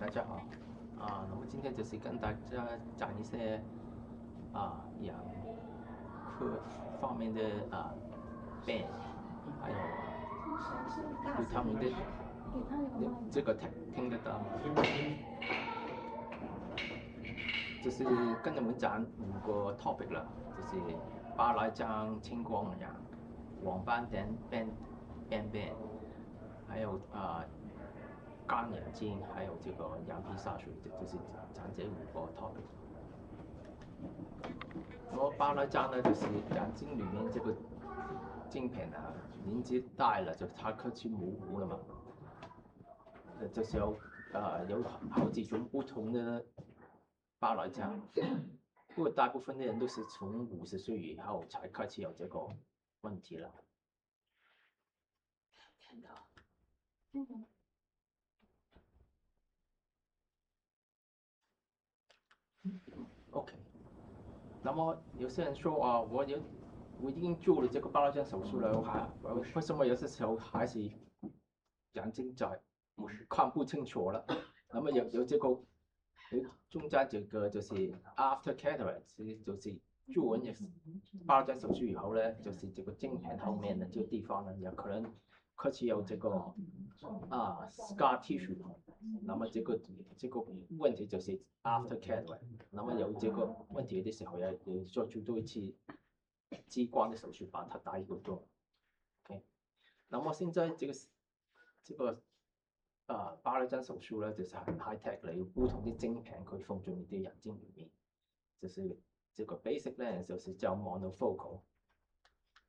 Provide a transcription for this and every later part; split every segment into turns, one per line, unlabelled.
大家好那么今天就是跟大家讲一些养科方面的病，还有对他们的这个听得到吗？就是跟你们讲5个 topic 了，就是巴来江青光眼、黄斑点病，还有干眼睛，还有这个羊皮痧水，就是讲这5个 topic。那么巴来江呢，就是眼睛里面这个镜片年纪大了就它开始模糊了嘛，就是有好几种不同的巴来江，不过大部分的人都是从50岁以后才开始有这个问题了。看到，OK。那么有些人说我已经做了这个巴拉江手术了，为什么有些时候还是眼睛看不清楚了？那么有这个中间这个就是 after cataract，就是做完巴拉江手术以后呢，就是这个镜片后面的这个地方呢，有可能开始有这个scar tissue。那么这个问题就是 after cataract。那么有这个问题的时候，要做多一次激光的手术把它打一个洞。OK， 那么现在这个巴拉江手术呢，就是很 high tech 了，有不同的晶片可以放进你的眼睛里面。就是这个 basic lens 就是叫 monofocal，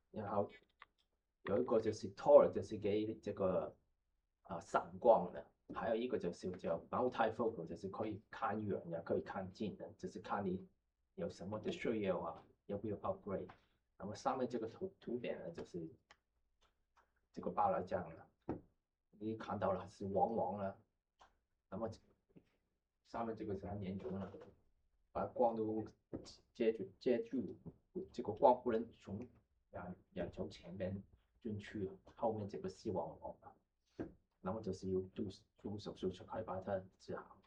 然后有一个就是 toric， 就是给这个散光的。还有一个就是叫 multifocal， 就是可以看远的，可以看近的，就是看你有什么的需要要不要 upgrade。那么上面这个图片呢，就是这个巴拉江了，你看到了是黄黄的，那么上面这个是很严重了，把光都接住，这个光不能从眼球前面进去，后面这个是黄黄的。那么就是要做手术才可以把它治好。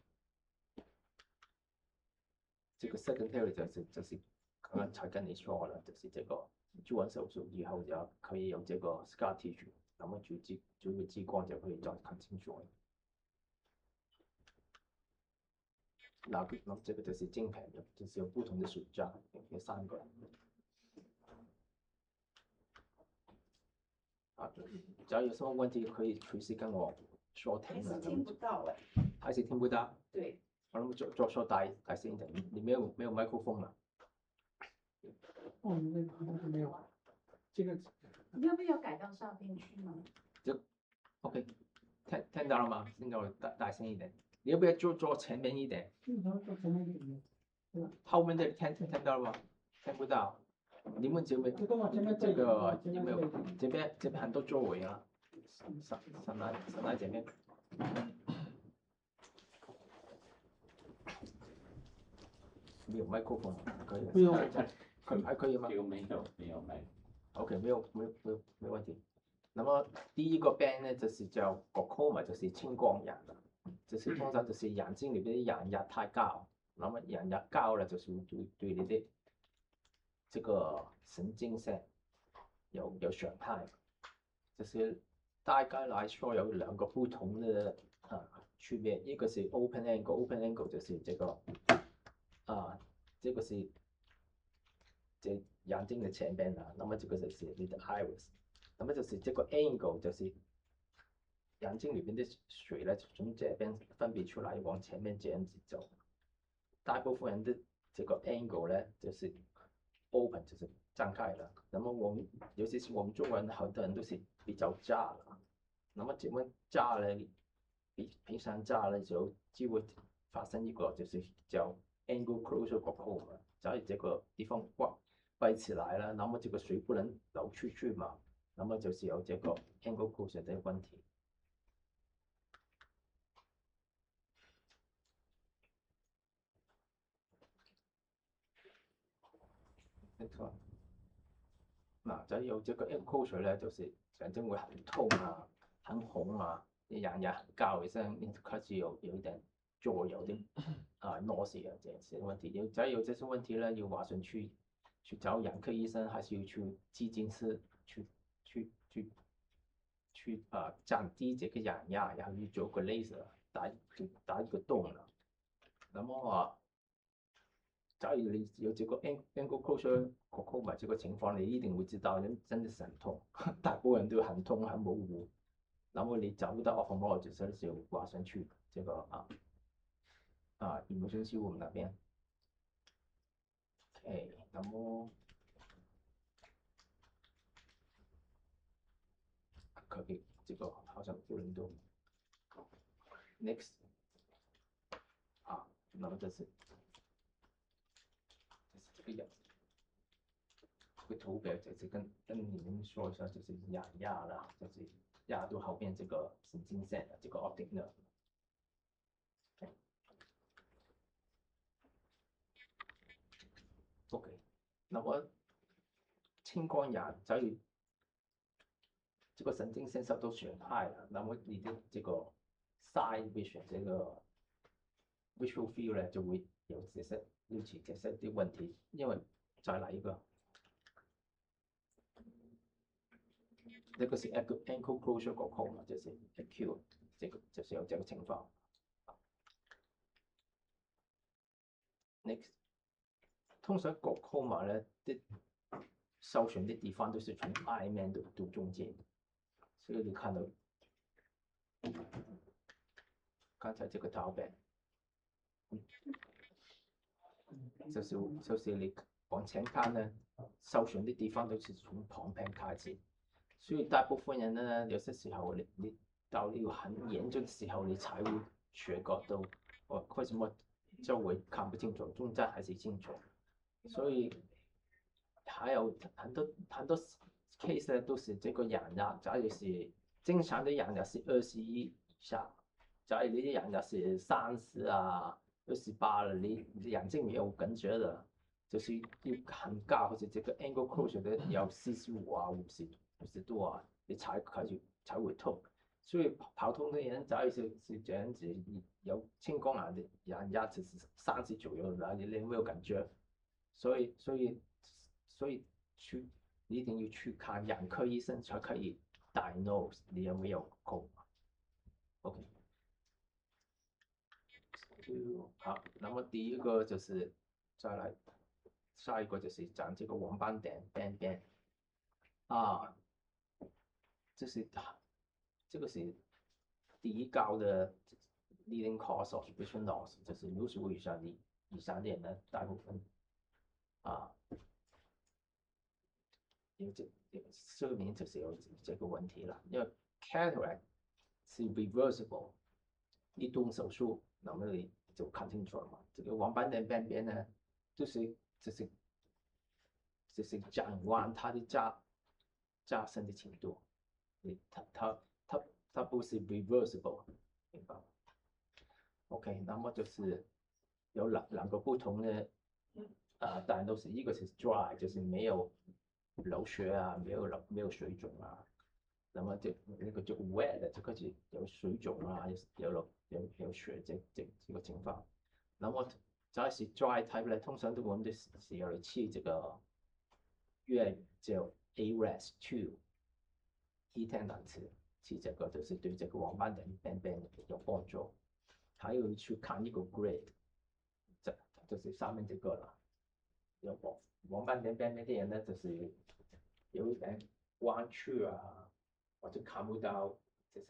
这个 secondary 就是刚才跟你说了，就是这个做完手术以后就可以有这个 scar tissue， 那么做个激光就可以再看清楚了。那么这个就是镜片，就是有不同的水架，有3个。只要有什么问题可以随时跟我说停了。
听不到
还是听不到？
对。
我们说大声一点，你没有麦克风吗？
那个好像是没有。这个
你要不要改到上边去吗
？OK， 听到了吗？现在我大声一点。你要不要坐前面一点？
坐前面一点。
后面的听到了吗？听不到。你们这边这个有没有？这边很多座位啊，上来这边。没有麦克风，可以。
没有，
还可以吗？
没有麦。
OK， 没有问题。那么第一个病呢，就是叫 glaucoma， 就是青光眼了，就是通常就是眼睛里面的眼压太高，那么眼压高了就是对你的这个神经线有损害。就是大概来说有2个不同的区别，一个是 open angle，open angle 就是这个这个是这眼睛的前边那么这个就是你的 iris。那么就是这个 angle 就是眼睛里面的水呢，从这边分泌出来，往前面这样子走。大部分人的这个 angle 呢，就是 open， 就是张开了。那么尤其是我们中国人，很多人都是比较窄了。那么这么窄呢，平常窄呢就会发生一个就是叫 angle closure glaucoma， 在这个地方闭起来了，那么这个水不能流出去嘛。那么就是有这个 angle closure 的问题。没错。那再有这个 angle closure 呢，就是眼睛会很痛很红眼压很高，好像开始有一点左右的nausea 这些问题，只要有这些问题呢，有马上去找眼科医生，还是去急诊室去降低这个眼压，然后去做个 laser 打一个洞了。那么假如你有这个 ankle closure glaucoma 这个情况，你一定会知道，真的是很痛，大部分人都很痛很模糊。然后你找不到 ophthalmologist 的时候，马上去这个emergency room 那边。OK，那么可以，这个好像不能动。Next， 那么这是这个样子。这个图表就是跟你们说一下，就是眼压啦，就是压到后边这个神经线的这个 optic nerve。OK， 那么青光眼假如这个神经线受到损害了，那么你的这个 side vision 这个 visual field 呢就会有这些的问题，因为再来一个。这个是 ankle closure glaucoma，就是 acute， 这个就是有这个情况。Next， 通常 glaucoma 呢的受损的地方都是从 eye main 到中间，所以你看到刚才这个图片，就是你往前看呢，受损的地方都是从旁边开始。所以大部分人呢，有些时候你到了很严重的时候，你才会觉到为什么周围看不清楚，中间还是清楚。所以还有很多 case 呢，都是这个眼压，假如是正常的眼压是21以下，假如你的眼压是30啊、28了，你眼睛没有感觉的，就是要很高，或者这个 angle closure 的要45啊、50度啊，你才会痛。所以普通的人，假如是这样子，有青光眼的眼压只是30左右，然后你没有感觉，所以你一定要去看眼科医生才可以 diagnose 你有没有glaucoma。OK， 好，那么第一个就是再来，下一个就是讲这个黄斑点边边这个是第一高的 leading cause of vision loss， 就是65以上的人呢，大部分睡眠就是有这个问题了，因为 cataract 是 reversible， 一动手术，那么你就看清楚了嘛。这个黄斑点边边呢，就是讲完它的加深的程度，它不是 reversible， 明白吗 ？OK， 那么就是有两个不同的当然都是一个是 dry， 就是没有流血啊，没有水肿啊。那么那个就 wet 的，这个是有水肿啊，有血这个情况。那么假是 dry type 呢，通常我们是要吃这个月叫 ARES2 E10档次，吃这个就是对这个黄斑点边边有帮助。还有去看一个 grade， 就是上面这个了。有黄斑点边边的人呢，就是有一点弯曲啊，或者看不到这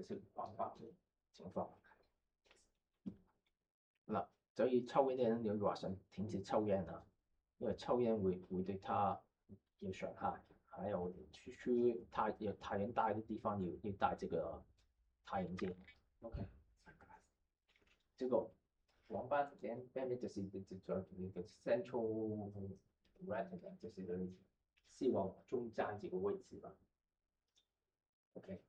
些黄斑的情况。那所以抽烟的人有马上停止抽烟啊，因为抽烟会对他有损害。还有去太阳大的地方要戴这个太阳镜。OK， 这个黄斑点边边就是那个 central retina， 就是视网中间这个位置吧。OK，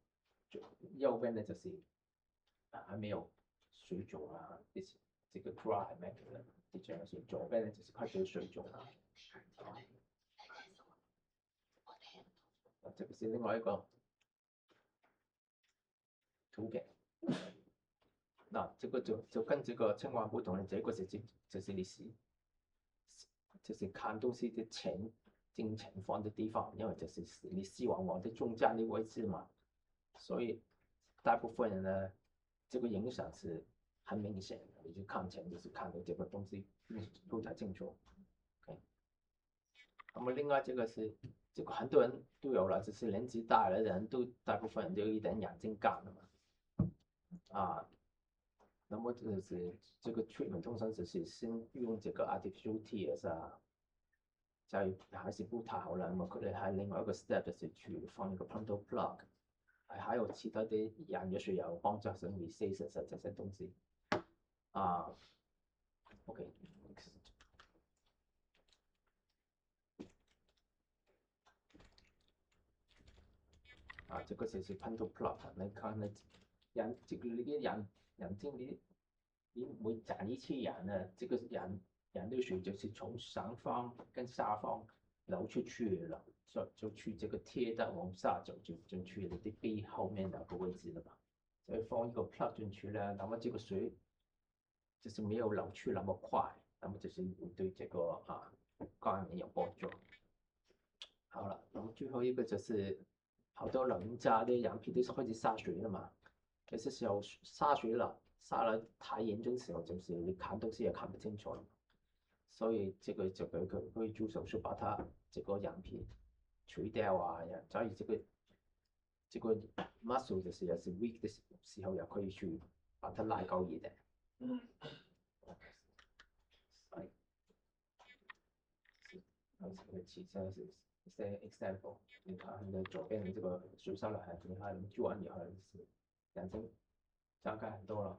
右边呢就是还没有水肿啊，这个 dry macular degeneration， 左边呢就是开始有水肿啊。这个是另外一个图片。那这个就跟这个青蛙不同的，这个就是就是看东西的金钱放的地方，因为就是你视网膜的中间的位置嘛，所以大部分人呢，这个影响是很明显的，你就看钱就是看到这个东西不太清楚。OK，那么另外这个是这个很多人都有了，就是年纪大的人都大部分人都有一点眼睛干的嘛，啊。那么就是这个 treatment 通常只是先用这个 artificial tears 啊，假如还是不太好了，那么可能还另外一个 step 就是去放一个 pronto plug，还有其他的眼药水有帮助生理 recesses 这些东西啊。OK，啊，这个就是 pronto plug，你看那这个你的眼睛你每眨一次眼呢，这个眼泪水就是从上方跟下方流出去了，就去这个贴的往下走，就去你的鼻后面那个位置了嘛。所以放一个 plug 进去呢，那么这个水就是没有流去那么快，那么就是对这个肝炎有帮助。好了，那么最后一个就是好多老人家的眼皮都是开始下水了嘛，有些时候下水了，下了太严重的时候，就是你看东西也看不清楚了，所以这个就可以做手术把它这个眼皮除掉啊，所以这个 muscle 就是也是 weak 的时候，也可以去把它拉高一点。其实是一些 example，你看你的左边的这个水下来，你看你做完以后是眼睛张开很多了，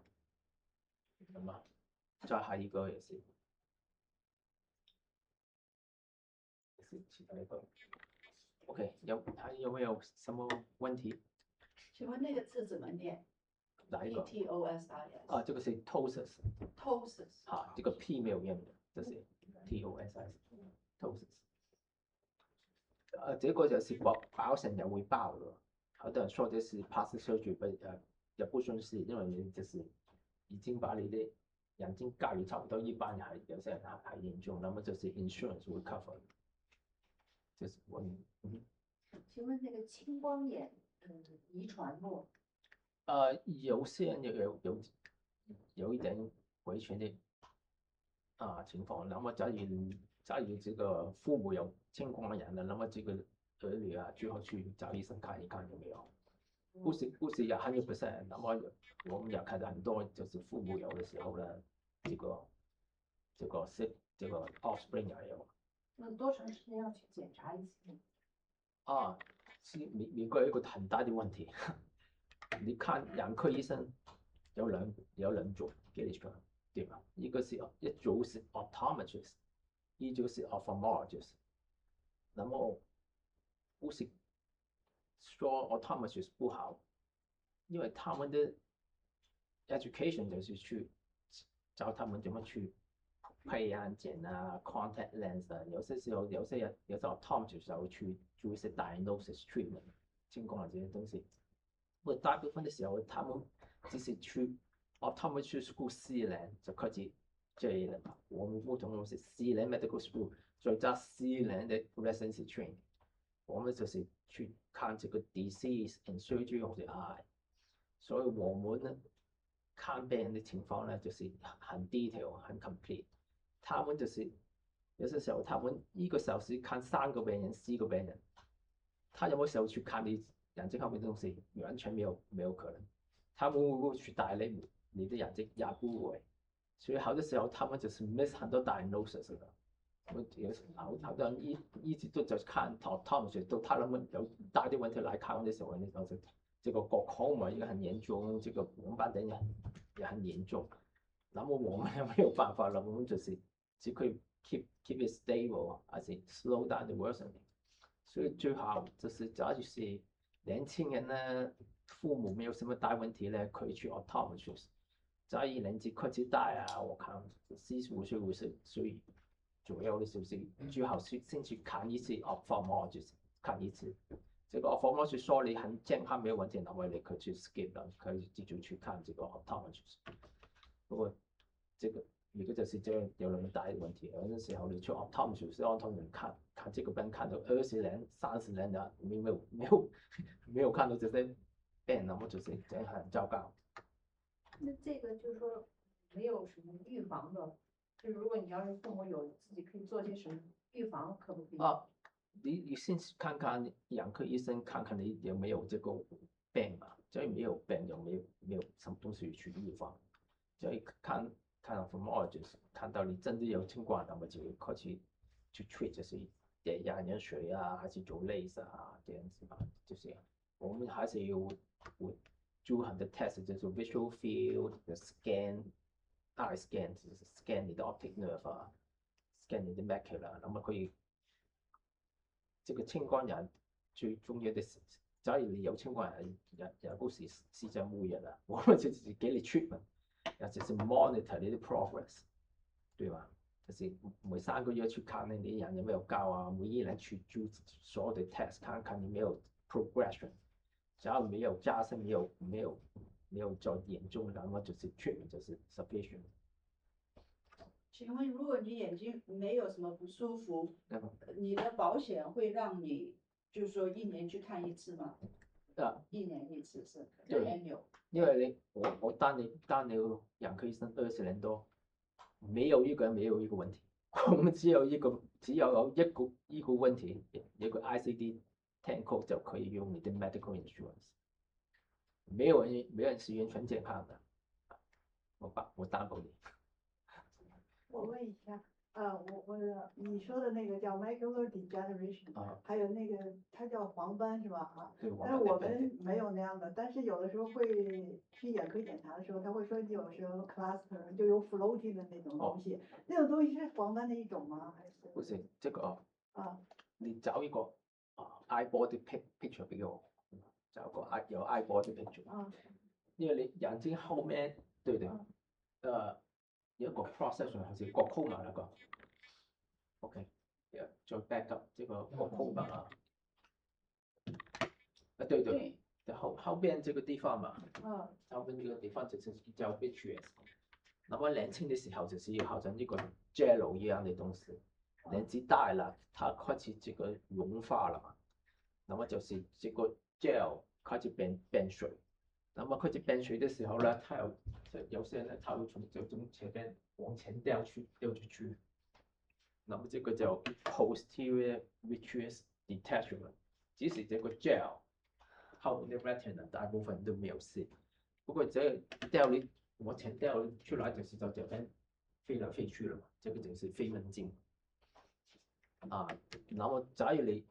那么再下一个也是其他一个。OK，还有没有什么问题？
请问那个字怎么念
哪一个？
？PTOSIS。
啊，这个是 tosis，
Tosis。
这个 P 没有用的，这是 TOSIS，tosis。这个就是保险也会报的，好多人说的是 plastic surgery，也不算是，因为你就是已经把你的眼睛盖的差不多，一般还有些人还严重，那么就是 insurance 会 cover，就是
请问那个青光眼，遗传不？
有些人有一点遗传的情况，那么假如这个父母有青光眼的，那么这个儿女最好去找医生看一看有没有。不是要100%，那么我们也看到很多就是父母有的时候呢，这个 offspring 也有。
多长时间要去检查一次？
是美国有一个很大的问题，你看眼科医生有两种，给你说对吧？一组是 optometrist，一组是 ophthalmologist。那么不是说 optometrist 不好，因为他们的 education 就是去教他们怎么去配眼镜contact lens 有些时候有些 optometrist 会去做一些 diagnosis treatment 青光眼这些东西。不过大部分的时候，他们只是去optometrist school 4年就开始这了嘛。我们不同的是4年 medical school，再加4年的 residency training。我们就是去看这个 disease and surgery of the eye， 所以我们呢看病人的情况呢就是很 detail 很 complete。他们就是有些时候他们1个小时看3个病人4个病人，他有没有时候去看你眼睛后面的东西？完全没有可能。他们会不会去戴你的眼睛？也不会。所以好多时候他们就是 miss 很多 diagnosis 的。好多人一直都在看 optometrist，都他们有大的问题来看的时候，这个glaucoma也很严重，这个黄斑点也很严重。那么我们也没有办法了，我们就是只可以 keep it stable， 而且 slow down the worsening。所以最好就是假如是年轻人呢，父母没有什么大问题呢，可以去 optometrist。假如年纪开始大我看45岁50岁左右的时候，最好先去看一次 ophthalmologist， 看一次。这个 ophthalmologist 说你很健康没有问题，那么你可以去 skip 了，可以继续去看这个 optometrist。不过这个如果就是这样有那么大的问题，有的时候你去 optom 手术，optom 人看这个病看到20年、30年的，没有看到这些病，那么就是这样很糟糕。
那这个就是说没有什么预防的，就是如果你要是父母有自己可以做些什么预防，可不可以？
啊，你先看看养科医生，看看你有没有这个病嘛，只要没有病，有没有什么东西去预防，只要看from all 就是看到你真的有情况，那么就开始去 treat，就是点眼药水啊，还是做 laser 啊这样子吧，就是我们还是有做很多 test，就是 visual field 的 scan。eye scan 就是 scan 你的 optic nerve 啊，scan 你的 macula，那么可以这个青光眼最重要的是，假如你有青光眼，也不是视障无人啊，我们就是给你 treatment，也就是 monitor 你的 progress，对吧？就是每3个月去看你的眼有没有高啊，每1年去做所有的 test，看看你没有 progression，只要没有加深，没有再严重，那么就是 treatment 就是 sufficient。
请问，如果你眼睛没有什么不舒服，
嗯
你的保险会让你，就是说1年去看1次吗？1年1次是
对
，annual。
因为我当了眼科医生20年多，没有一个人没有一个问题，我们只有一个问题，一个 ICD-10 code 就可以用你的 medical insurance，没有人是完全健康的，我担保你。
我问一下，你说的那个叫 macular degeneration，
啊，
还有那个它叫黄斑是吧？啊，
对，
但是我们没有那样的，但是有的时候会去眼科检查的时候，他会说你有时候 cluster 就有 floating 的那种东西，那种东西是黄斑的一种吗？还是？
不是这个
啊，
你找一个eye body picture 俾我，找個有 eye body picture，
啊，
因為你眼睛後面，對，有一個 cross section 還是 glaucoma 那個，OK，再 back up 這個 glaucoma 啊，對，後邊這個地方嘛，後邊這個地方就是叫 vitreous，那麼年輕的時候就是好像一個 jello 一樣的東西。年紀大了，它開始這個融化了嘛，那麼就是這個 gel 開始變水，那麼開始變水的時候呢，它有些人它會從前面往前掉出去，那麼這個叫 posterior vitreous detachment，即使這個 gel 後面的 retina 大部分都沒有事，不過這掉你往前掉出來就是就這邊飛來飛去了嘛，這個就是飛蚊症。然後假如你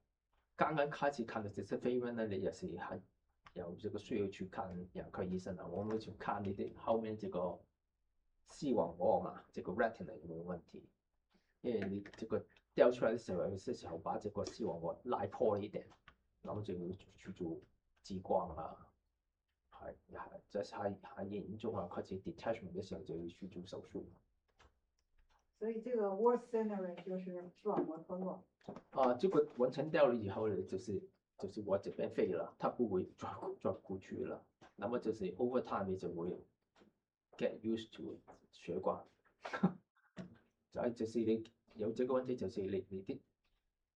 剛剛開始看到這些飛蚊呢，你也是還有這個需要去看眼科醫生啊。我們去看你的後面這個視網膜嘛，這個 retina 有沒有問題？因為你這個掉出來的時候，有些時候把這個視網膜拉破一點，然後就要去做激光啊，這是還嚴重啊，開始 detachment 的時候就要去做手術。
所以这个 worst scenario 就是视网膜脱落。
这个完成掉了以后呢，就是我这边废了，它不会再过去了。那么就是 over time 你就会 get used to 血管。就是你有这个问题，就是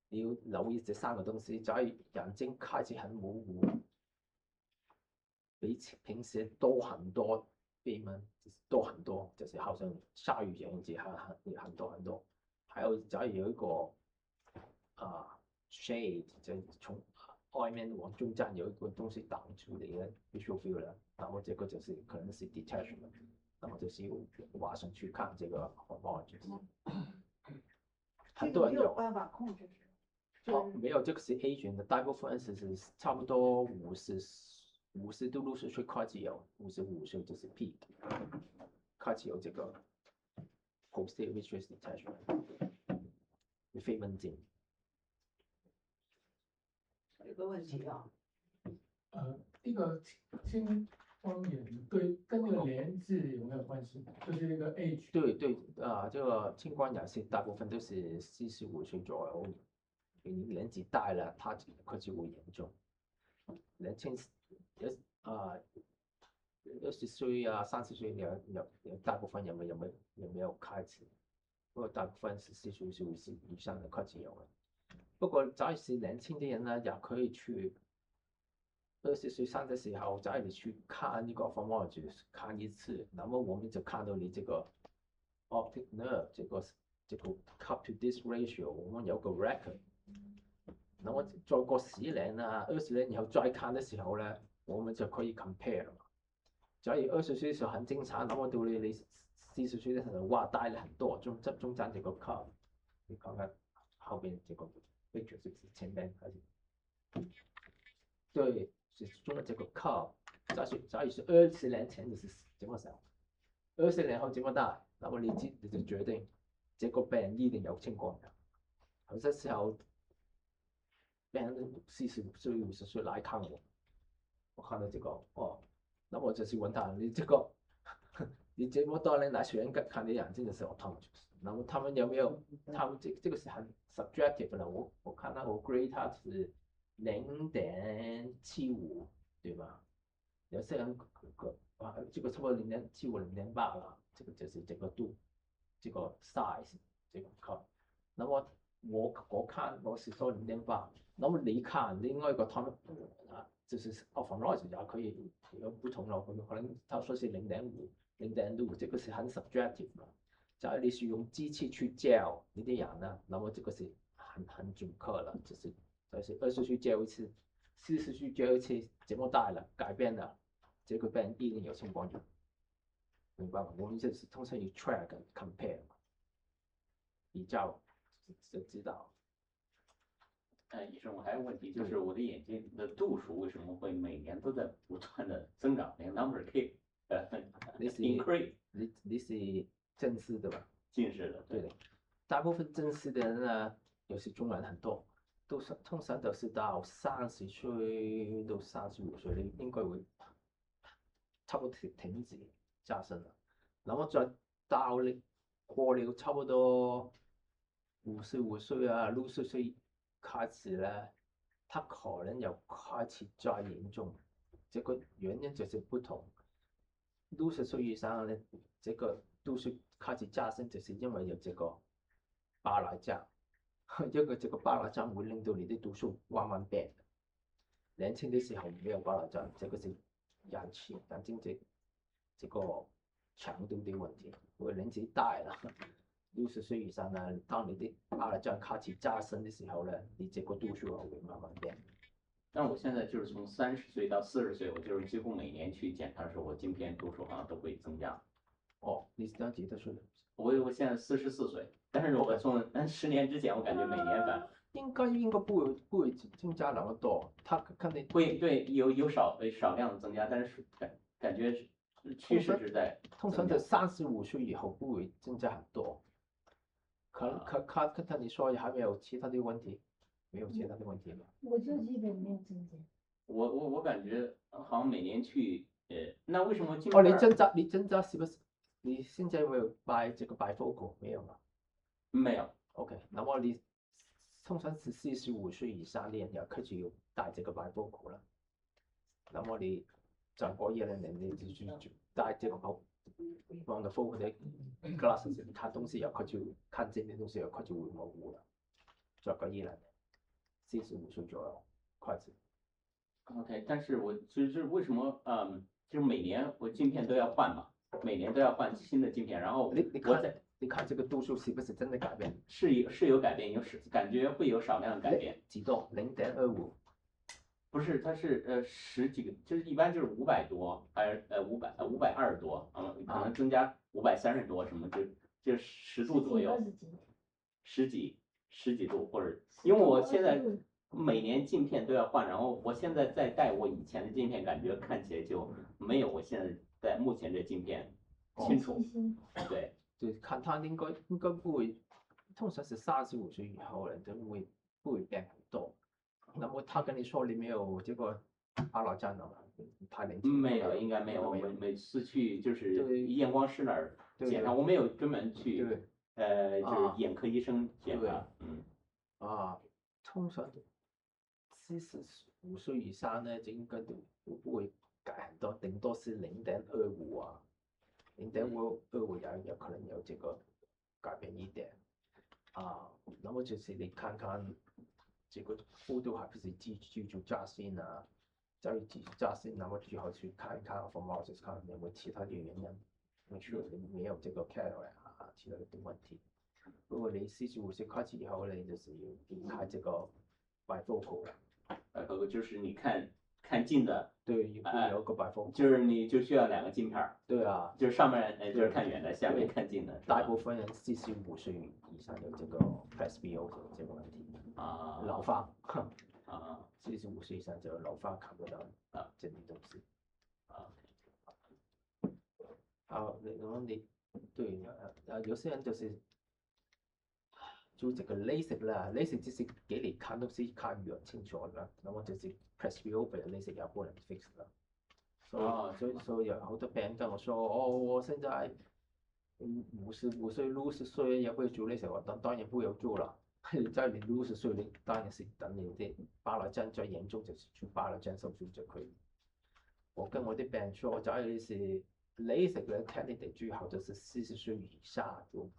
你要留意这3個東西。假如眼睛開始很模糊，比平時多很多飛蚊，多很多，就是好像鯊魚樣子，很多。還有假如有一個shade，就從外面往中間有一個東西擋住你的 visual field 了，那麼這個就是可能是 detachment，那麼就是要馬上去看這個 ophthalmologist。很多人
没有办法控制。
沒有，這個是 agent 的，大部分是差不多50到60歲開始有，55歲就是 peak， 開始有這個 posterior vitreous detachment， 飛蚊症。
有个问题啊，
这个青光眼跟那个年纪有没有关系？就是那个 age。
對，這個青光眼是大部分都是45歲左右，你年紀大了，它開始會嚴重。年輕20岁啊、30岁有大部分也没有开始，不过大部分是40岁以上的开始有了。不过假如是年轻的人呢，也可以去20岁上的时候，在你去看一个 ophthalmologist 看一次，那么我们就看到你这个 optic nerve 这个 cup to disc ratio， 我们有个 record。那么再过10年啊、20年以后再看的时候呢，我们就可以 compare 了嘛。假如20岁的时候很正常，那么到你40岁的时候，哇，大了很多，中间这个 cup， 你看看后边这个 picture 是不是前面还是？对，是中了这个 curve。假如是20年前就是这么小，20年后这么大，那么你就决定这个病一定有情况的。有些时候，病人45岁、50岁来看我，我看到这个哦，那我就是问他，你这个你这么多年来选看你眼睛的时候痛，那么他们有没有？他们这个是很 subjective 的，我看到我 grade 它是0.75，对吧？有些人这个差不多0.75、0.8了，这个就是这个度，这个 size 这个 cup。那么我看我是说0.8，那么你看另外一个他们就是 ophthalmologist 也可以有不同了，可能他说是0.5、0.6，这个是很 subjective 的。假如你是用机器去教你的眼呢，那么这个是很准确了，就是20岁教一次，40岁教一次，这么大了改变了，这个病一定有相关的，明白吗？我们就是通常以 track compare 比较就知道。
医生，我还有问题，就是我的眼睛的度数为什么会每年都在不断的增长？那个 number keep increase。
你是正式的吧？
近视的，
对的。大部分正式的人呢，尤其中人很多，通常都是到30岁到35岁，你应该会差不多停止加深了。那么再到你过了差不多55岁啊、60岁开始呢，它可能又开始再严重。这个原因就是不同。60岁以上呢，这个度数开始加深，就是因为有这个白内障，因为这个白内障会令到你的度数慢慢变。年轻的时候没有白内障，这个是眼睛这个强度的问题。如果年纪大了，60岁以上呢，当你的白内障开始加深的时候呢，你这个度数会慢慢变。
但我现在就是从30岁到40岁，我就是几乎每年去检查的时候，我镜片度数好像都会增加。
哦，你是几多岁？
我现在44岁，但是我从10年之前，我感觉每年
应该不会增加那么多，它肯定
会对有少量的增加，但是感觉趋势是在
通常在35岁以后不会增加很多。看你说还没有其他的问题，没有其他的问题吗？
我就基本没有增加。
我感觉好像每年去那为什么镜
哦，你增加是不是？你现在有没有买这个bifocal？没有吗？
没有。
OK， 那么你通常是45岁以上的人要开始有戴这个bifocal了。那么你再过1、2年，你就戴这个放的 focal 的 glasses， 你看东西要开始看见的东西要开始会模糊了。再过1、2年，45岁左右开始。
OK， 但是我就是为什么就是每年我镜片都要换嘛，每年都要换新的镜片，然后
你看这个度数是不是真的改变？
是有改变，感觉会有少量的改变。
几多？0.25？
不是，它是10几个，就是一般就是500多，还是520多，可能增加530多什么，就10度左右，10几度，或者因为我现在每年镜片都要换，然后我现在在戴我以前的镜片，感觉看起来就没有我现在在目前这镜片清楚。对，
看它应该不会，通常是35岁以后人都不会变很多。那么他跟你说你没有这个白内障了吗？太年轻。
没有，应该没有。我每次去就是验光师那儿检查，我没有专门去就是眼科医生检查。
通常45岁以上呢，就应该都不会改很多，顶多多是0.25啊，0.25也可能有这个改变一点啊。那么就是你看看这个幅度还不是继续加薪啊，再继续加薪，那么最后去看一看 Formosus 看有没有其他的原因，没错，你没有这个 cataract 啊，其他的问题。如果你45岁开始以后呢，就是要避开这个bifocal了。
bifocal 就是你看近的，
对，有个bifocal，
就是你就需要2个镜片儿。
对啊，
就是上面就是看远的，下面看近的。
大部分人45岁以上有这个 presbyope 这个问题
啊，
老花
啊
，45岁以上就老花看不到啊这类东西。
啊，
好，然后你对有些人就是就这个 LASIK 啦，LASIK 就是给你看东西看远清楚了，那么就是 presbyope 的 LASIK 也不能 fix 了。所以有好多病人跟我说，哦，我现在55岁、60岁也会做LASIK，我当然不要做了。在你60岁，你当然是等你的巴拉针最严重就是做巴拉针手术就可以。我跟我的病人说，假如你是 LASIK 的 candidate，最好就是40岁以下做。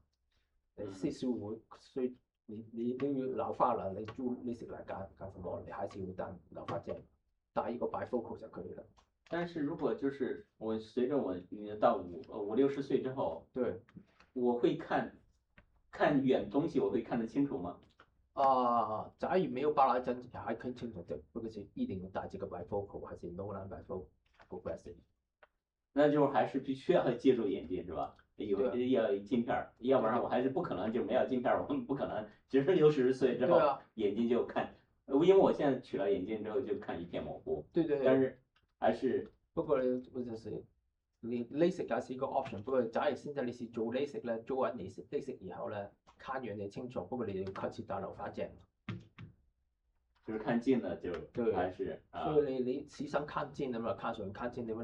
45岁你都要老花了，你做 LASIK 来干什么？你还是要当老花镜，打一个 bifocal 就可以了。
但是如果就是随着我到50、60岁之后，
对，
我会看远东西，我会看得清楚吗？
假如没有巴拉针还看清楚的，不过是一定要戴这个 bifocal 还是 no line bifocal progressive。
那就是还是必须要借助眼镜是吧？要镜片儿，要不然我还是不可能就没有镜片儿，我们不可能只是60岁之后眼睛就看，因为我现在取了眼镜之后就看一片模糊。
对，
但是还是
不过我就是你 LASIK 也是一个 option，不过假如现在你是做 LASIK 咧，做完LASIK 以後咧，看遠你清楚，不過你要開始打老花鏡。
就是看近了就还是
所以你時常看近的嘛，看遠看近的嘛，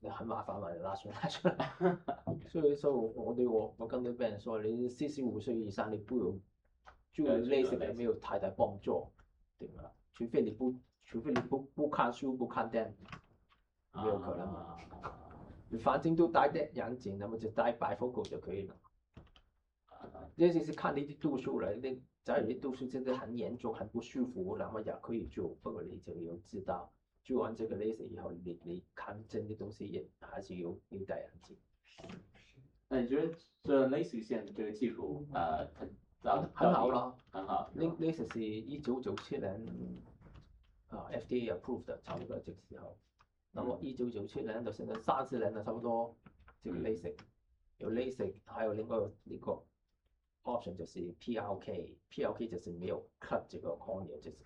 你很麻煩嘛，你拉出來。所以我跟啲病人說，你45歲以上你不要做 LASIK 沒有太大幫助，對嗎？除非你不看書不看電，沒有可能嘛。你反正都戴的眼鏡，那麼就戴bifocal就可以了。這就是看你的度數了，假如你度數真的很嚴重、很不舒服，那麼也可以做，不過你就要知道，做完這個 LASIK 以後，你看真的東西也還是要戴眼鏡。
那你覺得這 LASIK 現在這個技術
很好啦，
很好。
LASIK 是1997年FDA approved 的，差不多這個時候。那麼1997年到現在30年了，差不多這個 LASIK 有 LASIK，還有另外一個 option 就是 PRK 就是沒有 cut 這個 cornea，就是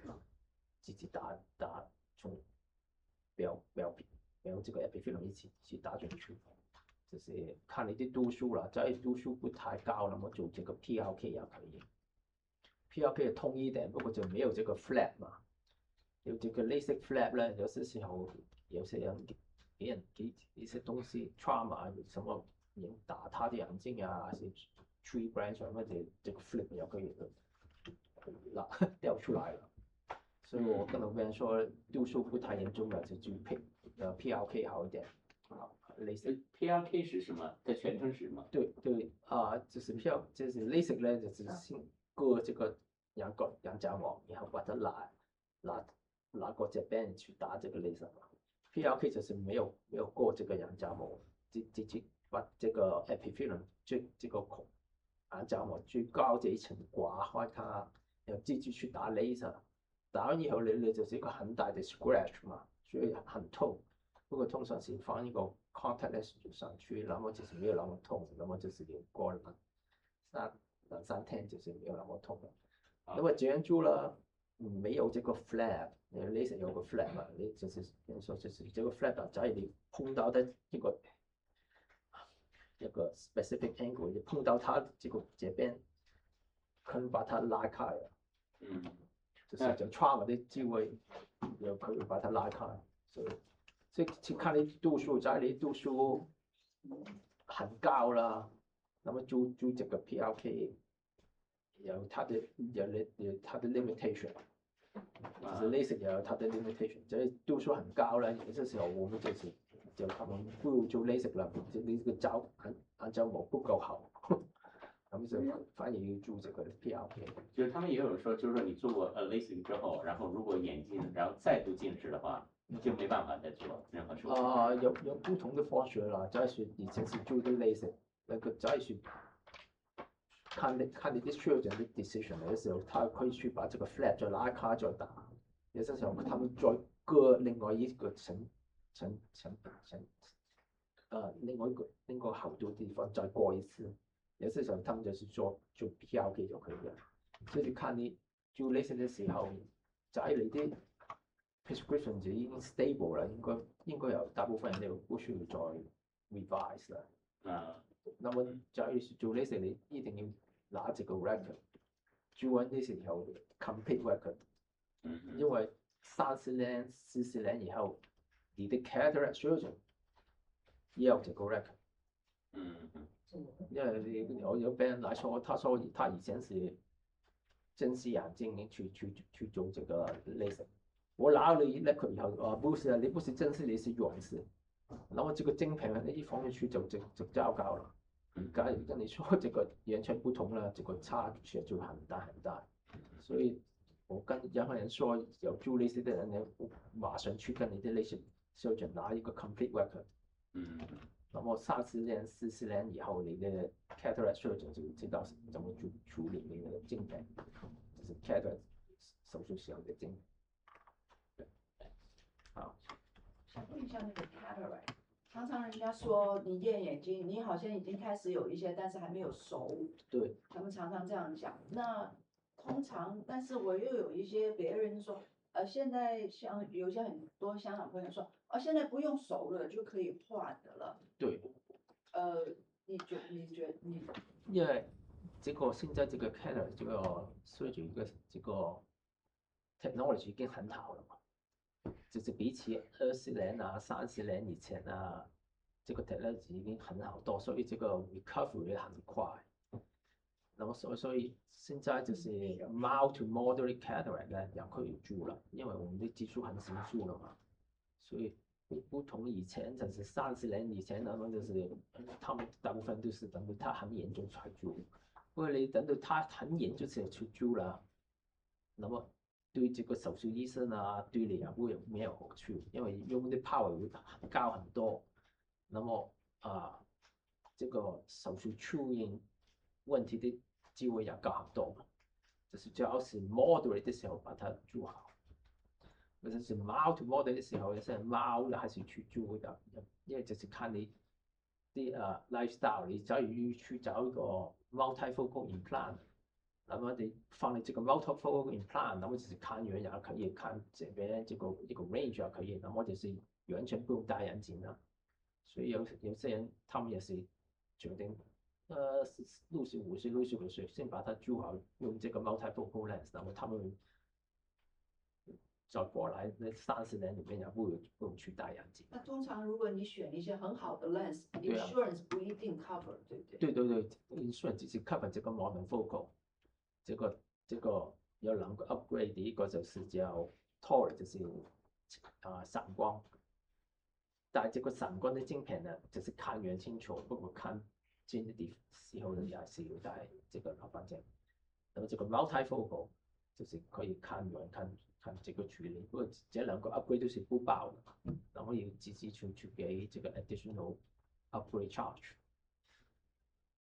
自己打從表這個 epiphyllum 一起打進去，就是看你的度數啦，假如度數不太高，那麼做這個 PRK 也可以。PRK 痛一點，不過就沒有這個 flap 嘛，有這個 LASIK flap 呢，有些時候有些人給一些東西 trauma， 什麼人打他的眼睛啊，還是 tree branch 什麼的，這個 flip 也可以掉出來了。所以我跟我病人說，度數不太嚴重的就做 PRK 好一點。LASIK
PRK 是什麼？它全稱是什麼？
對就是 LASIK 呢，就是先割這個眼角膜，然後把它拿過這邊去打這個 LASIK。PRK 就是沒有過這個眼角膜，直接把這個 epiphyllum 這個眼角膜最高這一層刮開它，然後直接去打 LASIK。打完以後你就是一個很大的 scratch 嘛，所以很痛。不過通常是放一個 contact lens 上去，那麼就是沒有那麼痛，那麼就是過兩三天就是沒有那麼痛了。那麼這樣做了，沒有這個 flap， LASIK 有個 flap 嘛，你就是這個 flap 啊，假如你碰到的一個 specific angle， 你碰到它這邊，可能把它拉開了。就是就 trauma 的機會，又可以把它拉開，所以看你度數，假如你度數很高啦，那麼做這個 PRK 有它的 limitation， 就是 LASIK 有它的 limitation， 所以度數很高了，有些時候我們就是就他們不如做 LASIK 啦，你這個眼角膜不夠好，他們就反而要做這個 PRK。
就是他們也有說，就是說你做過LASIK 之後，然後如果眼睛然後再度近視的話，就沒辦法再做任何手術。
有不同的科學啦，就是以前是做的 LASIK，那個就是看你的 surgeon 的 decision 的時候，他可以去把這個 flap 再拉開再打，有些時候他們再割另外一個另外厚度的地方再過一次，有些時候他們就是做 PRK 就可以了。所以看你做 LASIK 的時候，在你的 prescription 就已經 stable 啦，應該有大部分人都不需要再 revise 啦。那麼假如做 LASIK 你一定要拿這個 record， 做完的時候 complete record， 因為30年、40年以後，你的 cataract surgeon 也有這個 record。因為有病人來說，他說他以前是近視眼睛去做這個 LASIK， 我拿了你 record 以後，不是啊，你不是近視，你是遠視，然後這個鏡片呢一放進去就糟糕了。而家你說這個完全不同了，這個差距就很大很大。所以我跟任何人說有做 LASIK 的人呢，馬上去跟你的 LASIK surgeon拿一個 complete record。那麼30年、40年以後，你的 cataract surgeon 就知道怎麼處理你的鏡片，就是 cataract 手術時候的鏡片。好，
想問一下那個 cataract。常常人家說你驗眼睛，你好像已經開始有一些，但是還沒有熟。
對，
他們常常這樣講。那通常，但是我又有一些別人說，現在像有些很多香港朋友說，現在不用熟了就可以換的了。
對。因為這個現在這個 cataract 這個surgery一個這個 technology 已經很好了嘛。就是比起20年啊、30年以前啊，這個 technology 已經很好多，所以這個 recovery 很快。那麼所以現在就是 mild to moderate cataract 呢也可以做了，因為我們的技術很成熟了嘛。所以不同以前就是30年以前，那麼就是他們大部分都是等到他很嚴重才做，不過你等到他很嚴重時候去做了，那麼對這個手術醫生啊，對你也會沒有好處，因為用的 power 會高很多。那麼這個手術出現問題的機會也高很多嘛。就是最好是 moderate 的時候把它做好，或者是 mild to moderate 的時候，有些人 mild 還是去做的，因為就是看你啲lifestyle， 你假如去找一個 multifocal implant。那麼你放你這個 multifocal implant， 那麼就是看遠也可以，看這邊這個一個 range 也可以，那麼就是完全不用戴眼鏡啦。所以有些人他們也是決定65歲、65歲先把它做好，用這個 multifocal lens，那麼他們再過來那30年裡面也不用去戴眼鏡。
那通常如果你選一些很好的 lens，insurance 不一定 cover， 對不對？
對 ，insurance 只是 cover 這個 monofocal。這個有兩個 upgrade，第一個就是叫 toric， 就是散光，但係這個散光的鏡片呢，就是看遠清楚，不過看近的時候呢，也是要戴這個老花鏡。那麼這個 multifocal 就是可以看遠看這個距離，不過這兩個 upgrade 都是不包的，那麼要自己去給這個 additional upgrade charge。